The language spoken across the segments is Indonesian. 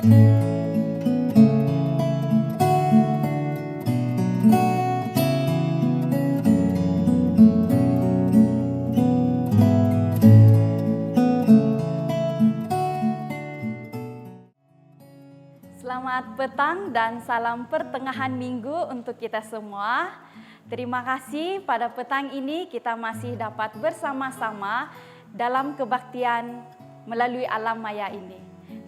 Selamat petang dan salam pertengahan minggu untuk kita semua. Terima kasih pada petang ini kita masih dapat bersama-sama dalam kebaktian melalui alam maya ini.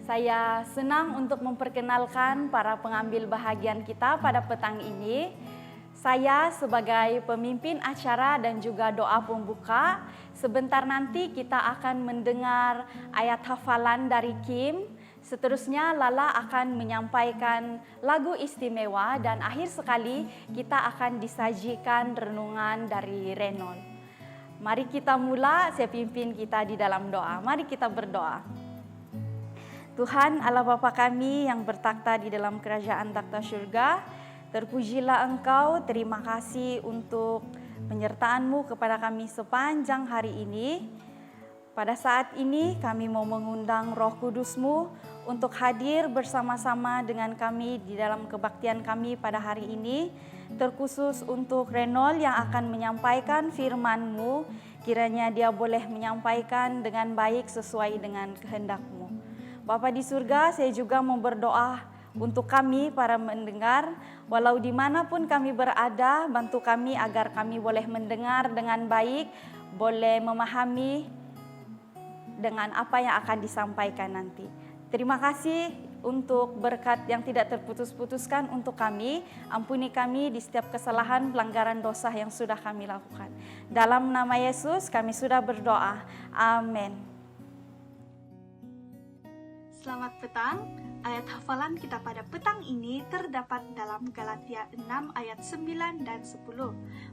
Saya senang untuk memperkenalkan para pengambil bahagian kita pada petang ini. Saya sebagai pemimpin acara dan juga doa pembuka, sebentar nanti kita akan mendengar ayat hafalan dari Kim. Seterusnya Lala akan menyampaikan lagu istimewa dan akhir sekali kita akan disajikan renungan dari Renon. Mari kita mula, saya pimpin kita di dalam doa. Mari kita berdoa. Tuhan Allah Bapa kami yang bertakhta di dalam kerajaan takhta surga, terpujilah Engkau, terima kasih untuk penyertaan-Mu kepada kami sepanjang hari ini. Pada saat ini kami mau mengundang Roh Kudus-Mu untuk hadir bersama-sama dengan kami di dalam kebaktian kami pada hari ini, terkhusus untuk Renol yang akan menyampaikan firman-Mu, kiranya dia boleh menyampaikan dengan baik sesuai dengan kehendak-Mu. Bapa di surga, saya juga mau berdoa untuk kami para mendengar, walau dimanapun kami berada, bantu kami agar kami boleh mendengar dengan baik, boleh memahami dengan apa yang akan disampaikan nanti. Terima kasih untuk berkat yang tidak terputus-putuskan untuk kami. Ampuni kami di setiap kesalahan, pelanggaran dosa yang sudah kami lakukan. Dalam nama Yesus kami sudah berdoa. Amin. Selamat petang. Ayat hafalan kita pada petang ini terdapat dalam Galatia 6 ayat 9 dan 10.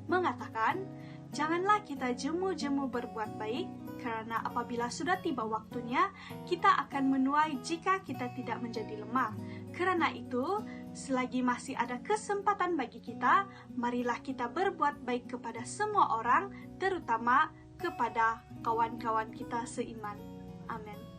Mengatakan, janganlah kita jemu-jemu berbuat baik, karena apabila sudah tiba waktunya, kita akan menuai jika kita tidak menjadi lemah. Karena itu, selagi masih ada kesempatan bagi kita, marilah kita berbuat baik kepada semua orang, terutama kepada kawan-kawan kita seiman. Amin.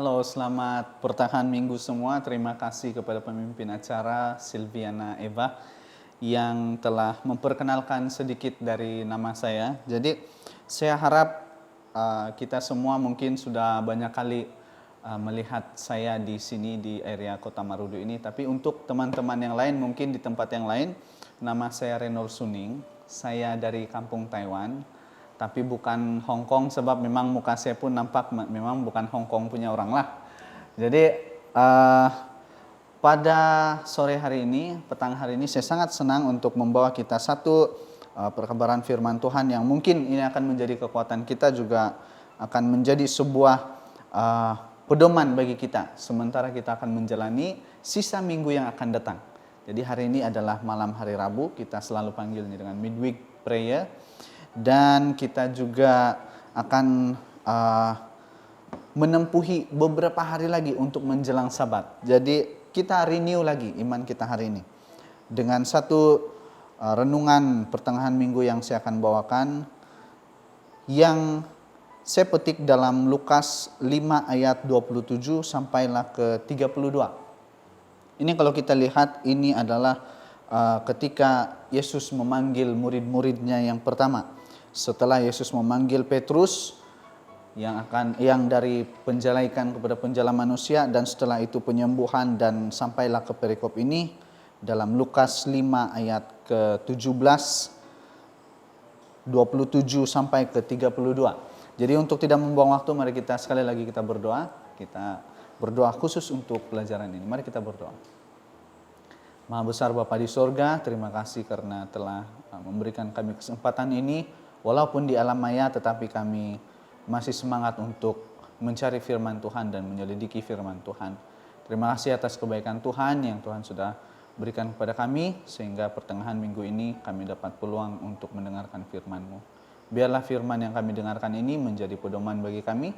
Halo, selamat pertengahan minggu semua. Terima kasih kepada pemimpin acara Silviana Eva yang telah memperkenalkan sedikit dari nama saya. Jadi saya harap kita semua mungkin sudah banyak kali melihat saya di sini di area Kota Marudu ini. Tapi untuk teman-teman yang lain mungkin di tempat yang lain, nama saya Renor Suning. Saya dari kampung Taiwan. Tapi bukan Hong Kong sebab memang muka saya pun nampak memang bukan Hong Kong punya orang lah. Jadi pada sore hari ini, petang hari ini saya sangat senang untuk membawa kita satu perkabaran firman Tuhan yang mungkin ini akan menjadi kekuatan kita, juga akan menjadi sebuah pedoman bagi kita sementara kita akan menjalani sisa minggu yang akan datang. Jadi hari ini adalah malam hari Rabu, kita selalu panggilnya dengan midweek prayer. Dan kita juga akan menempuhi beberapa hari lagi untuk menjelang Sabat. Jadi kita renew lagi iman kita hari ini dengan satu renungan pertengahan minggu yang saya akan bawakan, yang saya petik dalam Lukas 5 ayat 27 sampailah ke 32. Ini kalau kita lihat, ini adalah ketika Yesus memanggil murid-muridnya yang pertama. Setelah Yesus memanggil Petrus yang dari penjala ikan kepada penjala manusia, dan setelah itu penyembuhan, dan sampailah ke perikop ini dalam Lukas 5 ayat ke-17, 27 sampai ke 32. Jadi untuk tidak membuang waktu, mari kita sekali lagi kita berdoa. Kita berdoa khusus untuk pelajaran ini. Mari kita berdoa. Maha besar Bapa di sorga, terima kasih karena telah memberikan kami kesempatan ini. Walaupun di alam maya, tetapi kami masih semangat untuk mencari firman Tuhan dan menyelidiki firman Tuhan. Terima kasih atas kebaikan Tuhan yang Tuhan sudah berikan kepada kami, sehingga pertengahan minggu ini kami dapat peluang untuk mendengarkan firman-Mu. Biarlah firman yang kami dengarkan ini menjadi pedoman bagi kami,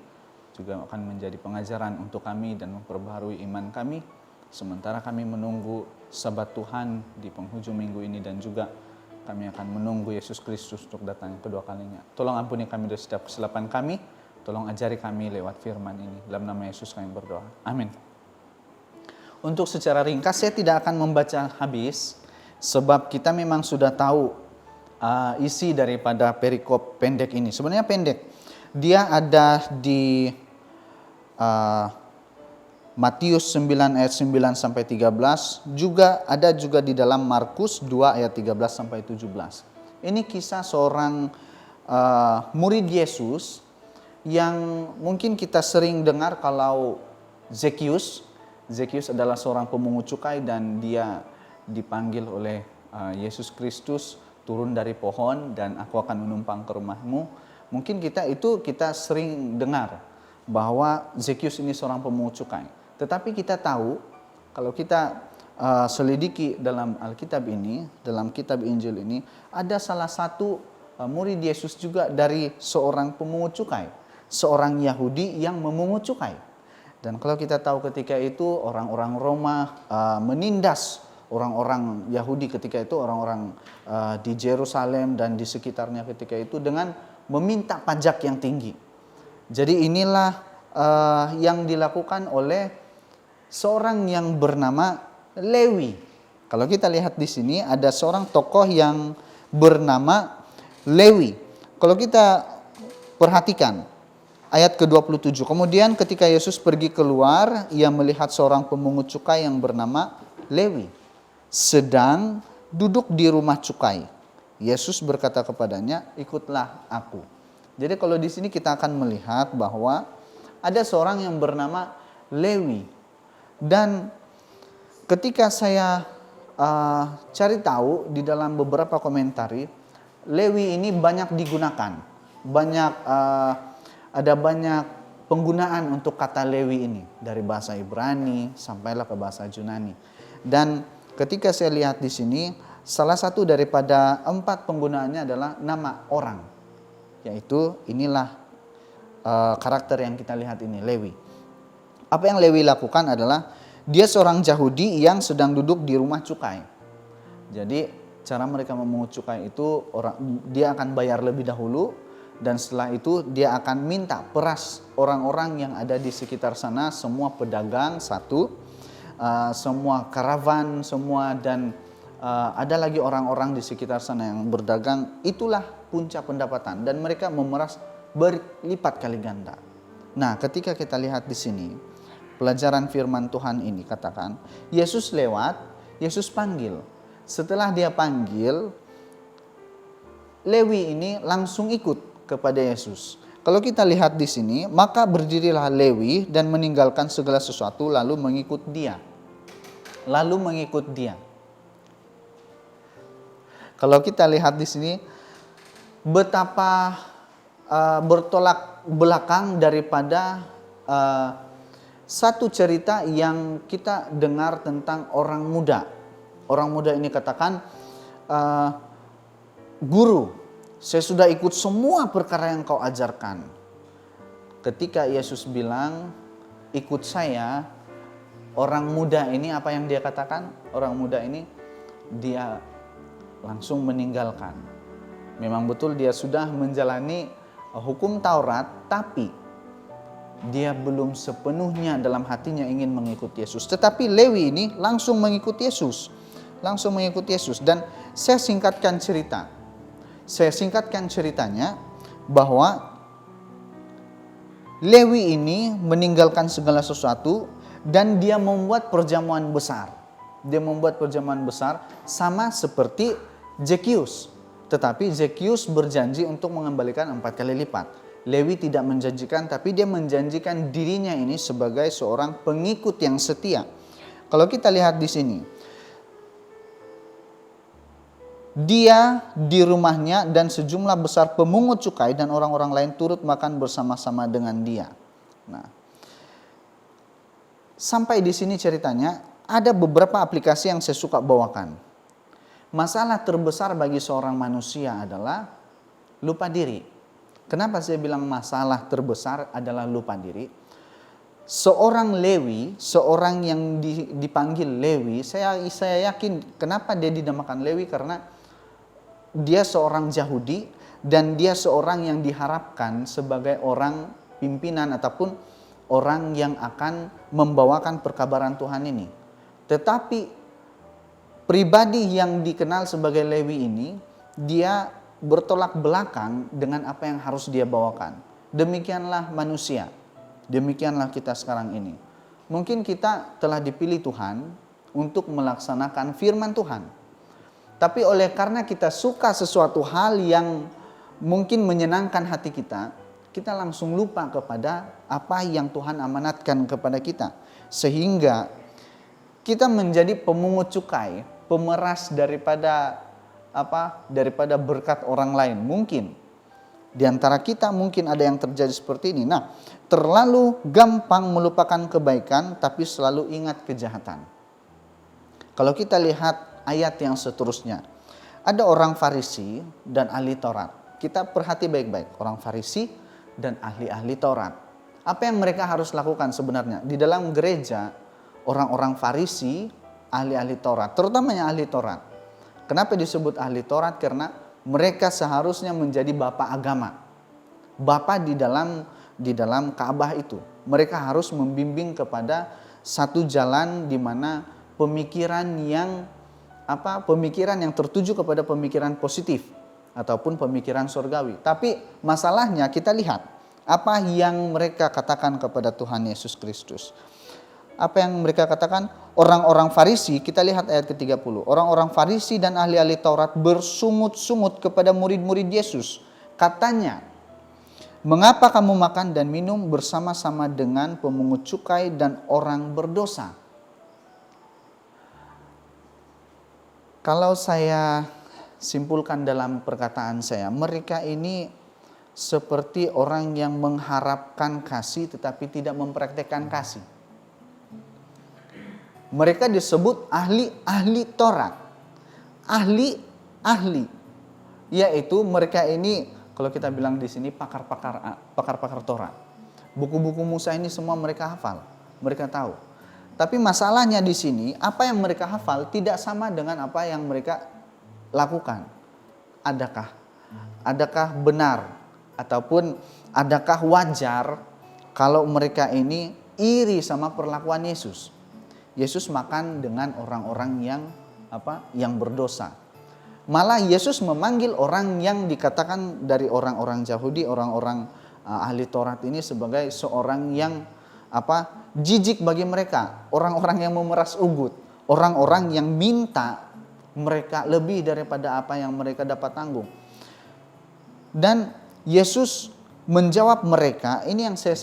juga akan menjadi pengajaran untuk kami dan memperbaharui iman kami, sementara kami menunggu Sabat Tuhan di penghujung minggu ini, dan juga kami akan menunggu Yesus Kristus untuk datang kedua kalinya. Tolong ampuni kami dari setiap kesilapan kami. Tolong ajari kami lewat firman ini. Dalam nama Yesus kami berdoa. Amin. Untuk secara ringkas saya tidak akan membaca habis, sebab kita memang sudah tahu isi daripada perikop pendek ini. Sebenarnya pendek. Dia ada di Matius 9 ayat 9 sampai 13, juga ada juga di dalam Markus 2 ayat 13 sampai 17. Ini kisah seorang murid Yesus yang mungkin kita sering dengar kalau Zekius. Zekius adalah seorang pemungut cukai dan dia dipanggil oleh Yesus Kristus, turun dari pohon dan aku akan menumpang ke rumahmu. Mungkin kita sering dengar bahwa Zekius ini seorang pemungut cukai. Tetapi kita tahu, kalau kita selidiki dalam Alkitab ini, dalam kitab Injil ini, ada salah satu murid Yesus juga dari seorang pemungut cukai, seorang Yahudi yang memungut cukai. Dan kalau kita tahu ketika itu orang-orang Roma menindas orang-orang Yahudi ketika itu, orang-orang di Yerusalem dan di sekitarnya ketika itu dengan meminta pajak yang tinggi. Jadi inilah yang dilakukan oleh seorang yang bernama Lewi. Kalau kita lihat di sini ada seorang tokoh yang bernama Lewi. Kalau kita perhatikan ayat ke-27. Kemudian ketika Yesus pergi keluar, ia melihat seorang pemungut cukai yang bernama Lewi sedang duduk di rumah cukai. Yesus berkata kepadanya, "Ikutlah aku." Jadi kalau di sini kita akan melihat bahwa ada seorang yang bernama Lewi. Dan ketika saya cari tahu di dalam beberapa komentari, Lewi ini banyak digunakan. Ada banyak penggunaan untuk kata Lewi ini. Dari bahasa Ibrani sampailah ke bahasa Yunani. Dan ketika saya lihat di sini, salah satu daripada 4 penggunaannya adalah nama orang. Yaitu inilah karakter yang kita lihat ini, Lewi. Apa yang Lewi lakukan adalah dia seorang Yahudi yang sedang duduk di rumah cukai. Jadi cara mereka memungut cukai itu dia akan bayar lebih dahulu, Dan setelah itu dia akan minta peras orang-orang yang ada di sekitar sana, semua pedagang satu, semua karavan semua, dan ada lagi orang-orang di sekitar sana yang berdagang. Itulah puncak pendapatan dan mereka memeras berlipat kali ganda. Nah, ketika kita lihat di sini pelajaran firman Tuhan ini katakan Yesus lewat, Yesus panggil. Setelah dia panggil, Lewi ini langsung ikut kepada Yesus. Kalau kita lihat di sini, maka berdirilah Lewi dan meninggalkan segala sesuatu lalu mengikut dia. Lalu mengikut dia. Kalau kita lihat di sini, betapa bertolak belakang daripada satu cerita yang kita dengar tentang orang muda. Orang muda ini katakan, Guru, saya sudah ikut semua perkara yang kau ajarkan. Ketika Yesus bilang, ikut saya, orang muda ini apa yang dia katakan? Orang muda ini, dia langsung meninggalkan. Memang betul dia sudah menjalani hukum Taurat, tapi dia belum sepenuhnya dalam hatinya ingin mengikut Yesus. Tetapi Lewi ini langsung mengikut Yesus. Langsung mengikut Yesus. Dan saya singkatkan ceritanya bahwa Lewi ini meninggalkan segala sesuatu dan dia membuat perjamuan besar. Dia membuat perjamuan besar sama seperti Zekius. Tetapi Zekius berjanji untuk mengembalikan 4 kali lipat. Lewi tidak menjanjikan, tapi dia menjanjikan dirinya ini sebagai seorang pengikut yang setia. Kalau kita lihat di sini, dia di rumahnya dan sejumlah besar pemungut cukai dan orang-orang lain turut makan bersama-sama dengan dia. Nah, sampai di sini ceritanya ada beberapa aplikasi yang saya suka bawakan. Masalah terbesar bagi seorang manusia adalah lupa diri. Kenapa saya bilang masalah terbesar adalah lupa diri? Seorang Lewi, seorang yang dipanggil Lewi, saya yakin kenapa dia dinamakan Lewi, karena dia seorang Yahudi dan dia seorang yang diharapkan sebagai orang pimpinan ataupun orang yang akan membawakan perkabaran Tuhan ini. Tetapi pribadi yang dikenal sebagai Lewi ini, dia bertolak belakang dengan apa yang harus dia bawakan. Demikianlah manusia. Demikianlah kita sekarang ini. Mungkin kita telah dipilih Tuhan untuk melaksanakan firman Tuhan. Tapi oleh karena kita suka sesuatu hal yang mungkin menyenangkan hati kita, kita langsung lupa kepada apa yang Tuhan amanatkan kepada kita. Sehingga kita menjadi pemungut cukai, pemeras daripada berkat orang lain. Mungkin di antara kita mungkin ada yang terjadi seperti ini. Nah, terlalu gampang melupakan kebaikan tapi selalu ingat kejahatan. Kalau kita lihat ayat yang seterusnya, ada orang Farisi dan ahli Taurat. Kita perhati baik-baik, orang Farisi dan ahli-ahli Taurat. Apa yang mereka harus lakukan sebenarnya? Di dalam gereja, orang-orang Farisi, ahli-ahli Taurat, terutamanya ahli Taurat. Kenapa disebut ahli Taurat? Karena mereka seharusnya menjadi bapak agama. Bapak di dalam Ka'bah itu. Mereka harus membimbing kepada satu jalan di mana pemikiran yang tertuju kepada pemikiran positif ataupun pemikiran surgawi. Tapi masalahnya kita lihat apa yang mereka katakan kepada Tuhan Yesus Kristus. Apa yang mereka katakan? Orang-orang Farisi, kita lihat ayat ke-30. Orang-orang Farisi dan ahli-ahli Taurat bersungut-sungut kepada murid-murid Yesus. Katanya, mengapa kamu makan dan minum bersama-sama dengan pemungut cukai dan orang berdosa? Kalau saya simpulkan dalam perkataan saya, mereka ini seperti orang yang mengharapkan kasih tetapi tidak mempraktekkan kasih. Mereka disebut ahli-ahli Taurat. Ahli-ahli. Yaitu mereka ini, kalau kita bilang di sini pakar-pakar Taurat. Buku-buku Musa ini semua mereka hafal, mereka tahu. Tapi masalahnya di sini, apa yang mereka hafal tidak sama dengan apa yang mereka lakukan. Adakah benar? Ataupun adakah wajar kalau mereka ini iri sama perlakuan Yesus? Yesus makan dengan orang-orang yang berdosa. Malah Yesus memanggil orang yang dikatakan dari orang-orang Yahudi, orang-orang ahli Taurat ini sebagai seorang yang jijik bagi mereka, orang-orang yang memeras ugut, orang-orang yang minta mereka lebih daripada apa yang mereka dapat tanggung. Dan Yesus menjawab mereka, ini yang saya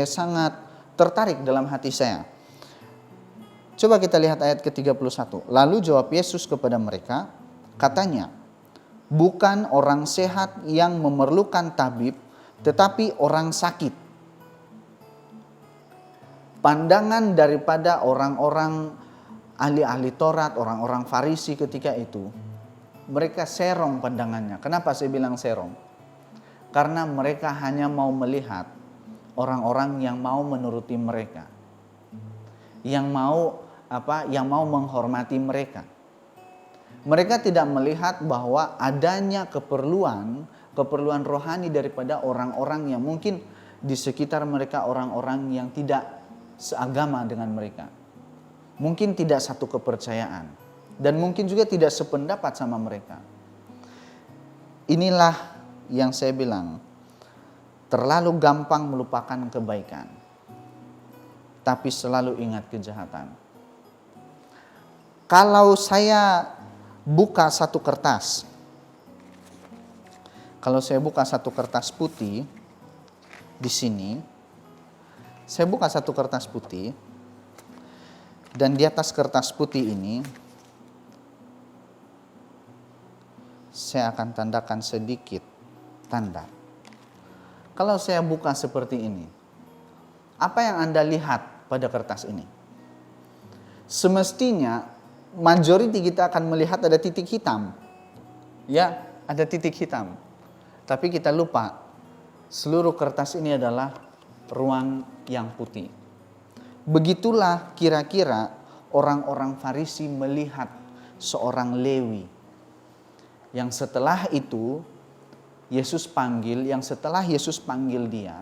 sangat tertarik dalam hati saya. Coba kita lihat ayat ke-31. Lalu jawab Yesus kepada mereka, katanya, bukan orang sehat yang memerlukan tabib, tetapi orang sakit. Pandangan daripada orang-orang ahli-ahli Taurat, orang-orang Farisi ketika itu, mereka serong pandangannya. Kenapa saya bilang serong? Karena mereka hanya mau melihat orang-orang yang mau menuruti mereka, yang mau menghormati mereka. Mereka tidak melihat bahwa adanya keperluan rohani daripada orang-orang yang mungkin di sekitar mereka, orang-orang yang tidak seagama dengan mereka, mungkin tidak satu kepercayaan, dan mungkin juga tidak sependapat sama mereka. Inilah yang saya bilang, terlalu gampang melupakan kebaikan, tapi selalu ingat kejahatan. Kalau saya buka satu kertas, putih di sini, saya buka satu kertas putih, dan di atas kertas putih ini saya akan tandakan sedikit tanda. Kalau saya buka seperti ini, apa yang Anda lihat pada kertas ini? Semestinya majority kita akan melihat ada titik hitam. Ya, ada titik hitam. Tapi kita lupa, seluruh kertas ini adalah ruang yang putih. Begitulah kira-kira orang-orang Farisi melihat seorang Lewi. Yang setelah itu Yesus panggil dia,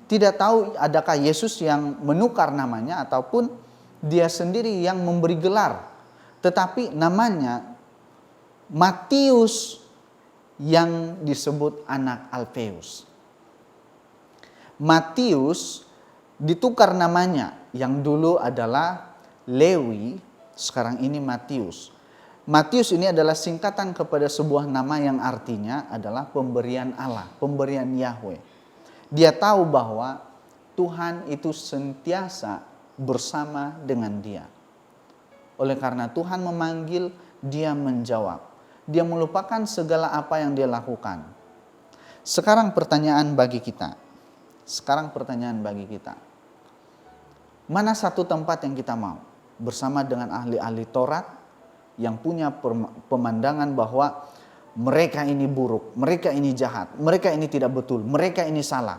tidak tahu adakah Yesus yang menukar namanya ataupun dia sendiri yang memberi gelar. Tetapi namanya Matius yang disebut anak Alfeus. Matius ditukar namanya, yang dulu adalah Lewi, sekarang ini Matius. Matius ini adalah singkatan kepada sebuah nama yang artinya adalah pemberian Allah, pemberian Yahweh. Dia tahu bahwa Tuhan itu sentiasa bersama dengan dia. Oleh karena Tuhan memanggil, dia menjawab. Dia melupakan segala apa yang dia lakukan. Sekarang pertanyaan bagi kita. Mana satu tempat yang kita mau? Bersama dengan ahli-ahli Taurat yang punya pemandangan bahwa mereka ini buruk, mereka ini jahat, mereka ini tidak betul, mereka ini salah.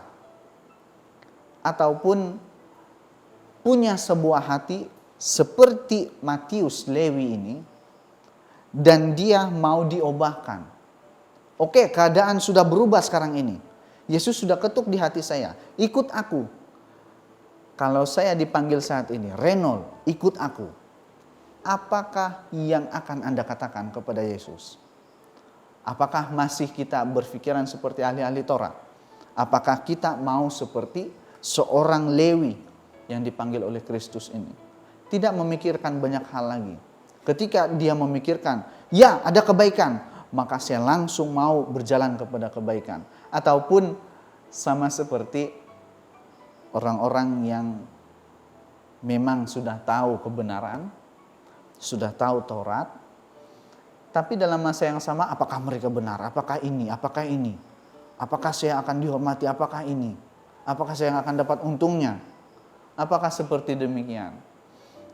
Ataupun punya sebuah hati seperti Matius Lewi ini, dan dia mau diubahkan. Oke, keadaan sudah berubah sekarang ini. Yesus sudah ketuk di hati saya, ikut aku. Kalau saya dipanggil saat ini, Renold, ikut aku. Apakah yang akan Anda katakan kepada Yesus? Apakah masih kita berpikiran seperti ahli-ahli Taurat? Apakah kita mau seperti seorang Lewi yang dipanggil oleh Kristus ini? Tidak memikirkan banyak hal lagi. Ketika dia memikirkan, ya ada kebaikan, maka saya langsung mau berjalan kepada kebaikan. Ataupun sama seperti orang-orang yang memang sudah tahu kebenaran, sudah tahu Taurat, tapi dalam masa yang sama, apakah mereka benar? Apakah ini? Apakah ini? Apakah saya akan dihormati? Apakah ini? Apakah saya akan dapat untungnya? Apakah seperti demikian?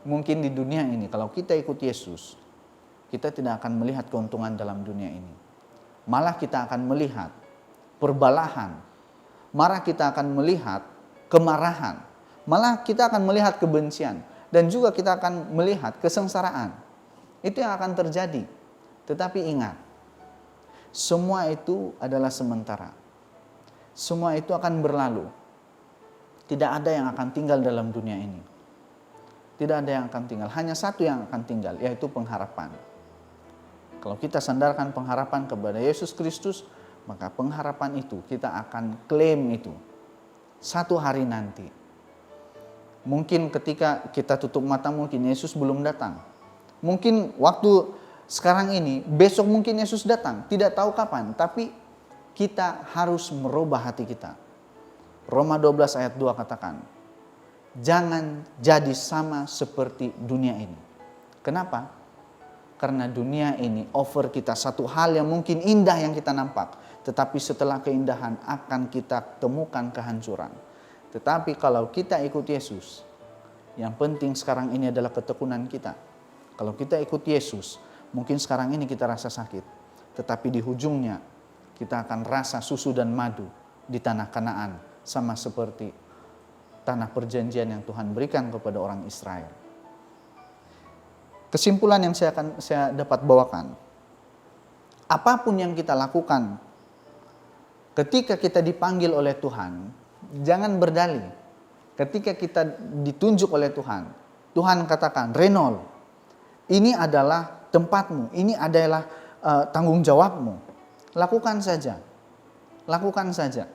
Mungkin di dunia ini kalau kita ikut Yesus, kita tidak akan melihat keuntungan dalam dunia ini. Malah kita akan melihat perbalahan. Malah kita akan melihat kemarahan. Malah kita akan melihat kebencian. Dan juga kita akan melihat kesengsaraan. Itu yang akan terjadi. Tetapi ingat, semua itu adalah sementara. Semua itu akan berlalu. Tidak ada yang akan tinggal dalam dunia ini. Tidak ada yang akan tinggal. Hanya satu yang akan tinggal, yaitu pengharapan. Kalau kita sandarkan pengharapan kepada Yesus Kristus, maka pengharapan itu kita akan klaim itu. Satu hari nanti. Mungkin ketika kita tutup mata mungkin Yesus belum datang. Mungkin waktu sekarang ini, besok mungkin Yesus datang. Tidak tahu kapan, tapi kita harus merubah hati kita. Roma 12 ayat 2 katakan, jangan jadi sama seperti dunia ini. Kenapa? Karena dunia ini offer kita satu hal yang mungkin indah yang kita nampak. Tetapi setelah keindahan akan kita temukan kehancuran. Tetapi kalau kita ikut Yesus, yang penting sekarang ini adalah ketekunan kita. Kalau kita ikut Yesus, mungkin sekarang ini kita rasa sakit. Tetapi di ujungnya kita akan rasa susu dan madu di tanah Kanaan. Sama seperti tanah perjanjian yang Tuhan berikan kepada orang Israel. Kesimpulan yang saya dapat bawakan, apapun yang kita lakukan ketika kita dipanggil oleh Tuhan, jangan berdalih. Ketika kita ditunjuk oleh Tuhan, Tuhan katakan, Renol, ini adalah tempatmu, ini adalah tanggung jawabmu. Lakukan saja, lakukan saja.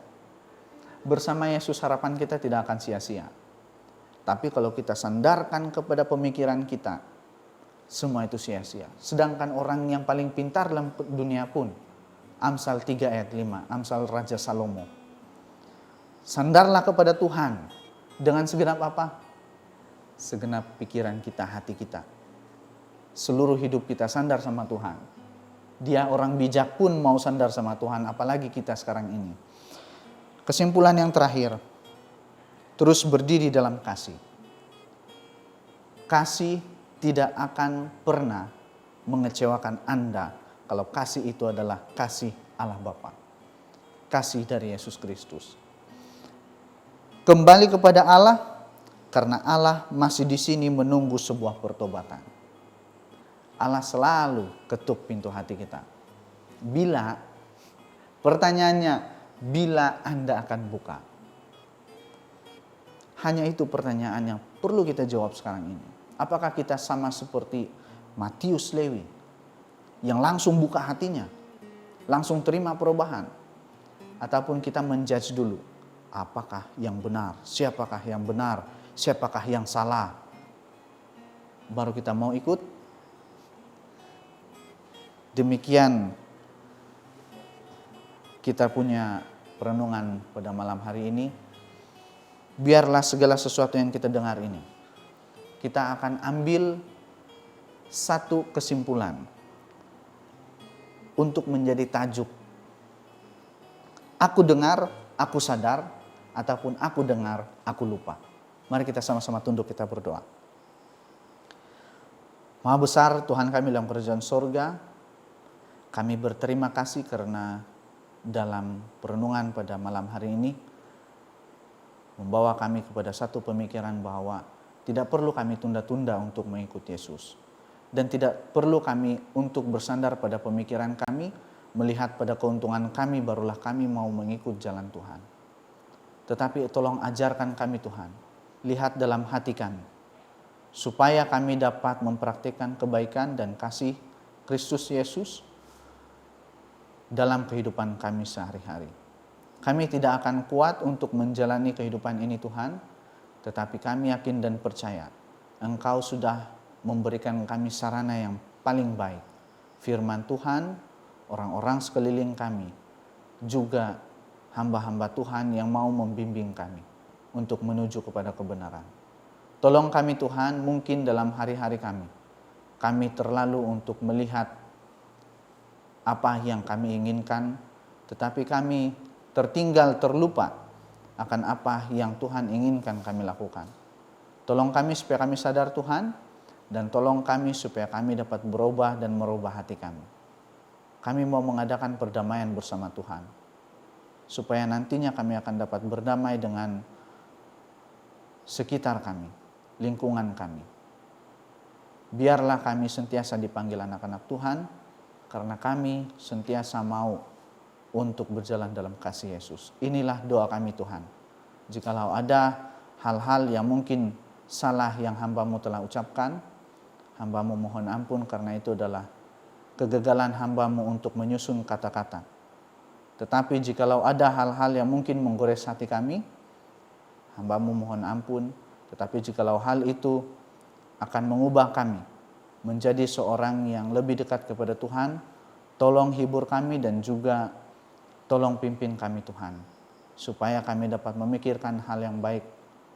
Bersama Yesus harapan kita tidak akan sia-sia. Tapi kalau kita sandarkan kepada pemikiran kita, semua itu sia-sia. Sedangkan orang yang paling pintar dalam dunia pun, Amsal 3 ayat 5, Amsal Raja Salomo. Sandarlah kepada Tuhan dengan segenap apa? Segenap pikiran kita, hati kita. Seluruh hidup kita sandar sama Tuhan. Dia orang bijak pun mau sandar sama Tuhan, apalagi kita sekarang ini. Kesimpulan yang terakhir, terus berdiri dalam kasih. Kasih tidak akan pernah mengecewakan Anda kalau kasih itu adalah kasih Allah Bapa. Kasih dari Yesus Kristus. Kembali kepada Allah, karena Allah masih di sini menunggu sebuah pertobatan. Allah selalu ketuk pintu hati kita. Bila, pertanyaannya, bila Anda akan buka? Hanya itu pertanyaan yang perlu kita jawab sekarang ini. Apakah kita sama seperti Matius Lewi yang langsung buka hatinya, langsung terima perubahan? Ataupun kita menjudge dulu, apakah yang benar, siapakah yang benar, siapakah yang salah? Baru kita mau ikut? Demikian kita punya perenungan pada malam hari ini. Biarlah segala sesuatu yang kita dengar ini, kita akan ambil satu kesimpulan untuk menjadi tajuk. Aku dengar, aku sadar, ataupun aku dengar, aku lupa. Mari kita sama-sama tunduk, kita berdoa. Maha besar Tuhan kami dalam kerajaan sorga, kami berterima kasih karena dalam perenungan pada malam hari ini membawa kami kepada satu pemikiran bahwa tidak perlu kami tunda-tunda untuk mengikut Yesus. Dan tidak perlu kami untuk bersandar pada pemikiran kami, melihat pada keuntungan kami barulah kami mau mengikut jalan Tuhan. Tetapi tolong ajarkan kami Tuhan, lihat dalam hati kami, supaya kami dapat mempraktikkan kebaikan dan kasih Kristus Yesus dalam kehidupan kami sehari-hari. Kami tidak akan kuat untuk menjalani kehidupan ini Tuhan, tetapi kami yakin dan percaya Engkau sudah memberikan kami sarana yang paling baik. Firman Tuhan, orang-orang sekeliling kami, juga hamba-hamba Tuhan yang mau membimbing kami untuk menuju kepada kebenaran. Tolong kami Tuhan, mungkin dalam hari-hari kami terlalu untuk melihat apa yang kami inginkan, tetapi kami tertinggal, terlupa akan apa yang Tuhan inginkan kami lakukan. Tolong kami supaya kami sadar Tuhan, dan tolong kami supaya kami dapat berubah dan merubah hati kami. Kami mau mengadakan perdamaian bersama Tuhan, supaya nantinya kami akan dapat berdamai dengan sekitar kami, lingkungan kami. Biarlah kami sentiasa dipanggil anak-anak Tuhan, karena kami sentiasa mau untuk berjalan dalam kasih Yesus. Inilah doa kami Tuhan. Jikalau ada hal-hal yang mungkin salah yang hamba-Mu telah ucapkan, hamba-Mu mohon ampun karena itu adalah kegagalan hamba-Mu untuk menyusun kata-kata. Tetapi jikalau ada hal-hal yang mungkin menggores hati kami, hamba-Mu mohon ampun. Tetapi jikalau hal itu akan mengubah kami menjadi seorang yang lebih dekat kepada Tuhan, tolong hibur kami dan juga tolong pimpin kami Tuhan, supaya kami dapat memikirkan hal yang baik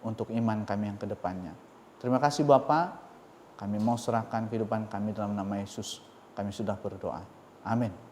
untuk iman kami yang kedepannya. Terima kasih Bapa, kami mau serahkan kehidupan kami dalam nama Yesus. Kami sudah berdoa. Amin.